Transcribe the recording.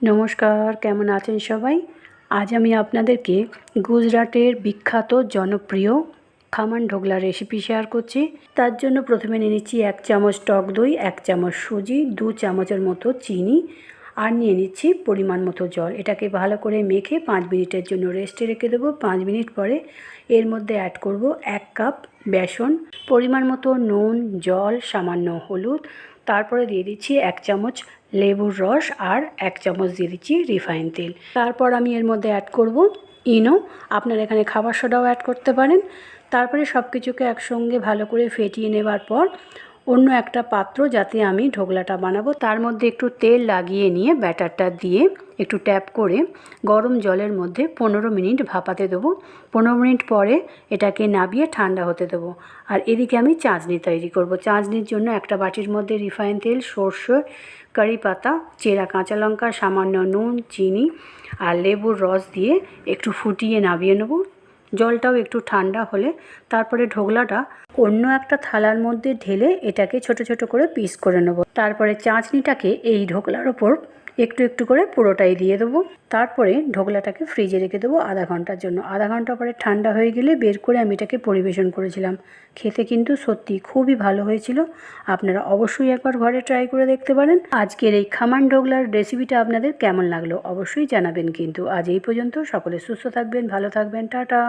নমস্কার, কেমন আছেন সবাই? আজ আমি আপনাদেরকে গুজরাটের বিখ্যাত জনপ্রিয় খামান ঢোকলা রেসিপি শেয়ার করছি। তার জন্য প্রথমে নিয়ে নিচ্ছি 1 চামচ টক দই, 1 চামচ সুজি, 2 চামচের মতো চিনি আর নিয়ে নিচ্ছি পরিমাণ মতো জল। এটাকে ভালো করে মেখে 5 মিনিটের জন্য রেস্টে রেখে দেবো। 5 মিনিট পরে এর মধ্যে অ্যাড করব 1 কাপ বেসন, পরিমাণ মতো নুন, জল, সামান্য হলুদ, তারপরে দিয়ে দিচ্ছি 1 চামচ লেবুর রস আর 1 চামচ দিয়ে দিচ্ছি রিফাইন তেল। তারপর আমি এর মধ্যে অ্যাড করব ইনো, আপনারা এখানে খাবার সোডাও অ্যাড করতে পারেন। তারপরে সব কিছুকে একসঙ্গে ভালো করে ফেটিয়ে নেবার পর অন্য একটা পাত্র, যাতে আমি ঢোকলাটা বানাবো, তার মধ্যে একটু তেল লাগিয়ে নিয়ে ব্যাটারটা দিয়ে একটু ট্যাপ করে গরম জলের মধ্যে 15 মিনিট ভাপাতে দেবো। 15 মিনিট পরে এটাকে নামিয়ে ঠান্ডা হতে দেবো। আর এদিকে আমি চাটনি তৈরি করব। চাটনির জন্য একটা বাটির মধ্যে রিফাইন তেল, সর্ষে, কারি পাতা, চেরা কাঁচা লঙ্কা, সামান্য নুন, চিনি আর লেবুর রস দিয়ে একটু ফুটিয়ে নামিয়ে নেব। জলটাও একটু ঠান্ডা হলে তারপরে ঢোকলাটা অন্য একটা থালার মধ্যে ঢেলে এটাকে ছোট ছোট করে পিস করে নেব। তারপরে চাটনিটাকে এই ঢোকলার ওপর একটু একটু করে পুরোটাই দিয়ে দেবো। তারপরে ঢোকলাটাকে ফ্রিজে রেখে দেবো আধা ঘন্টার জন্য। আধা ঘন্টা পরে ঠান্ডা হয়ে গেলে বের করে আমি এটাকে পরিবেশন করেছিলাম। খেতে কিন্তু সত্যি খুবই ভালো হয়েছিল। আপনারা অবশ্যই একবার ঘরে ট্রাই করে দেখতে পারেন। আজকের এই খামান ঢোকলার রেসিপিটা আপনাদের কেমন লাগলো অবশ্যই জানাবেন। কিন্তু আজ এই পর্যন্ত। সকলে সুস্থ থাকবেন, ভালো থাকবেন, টাটা।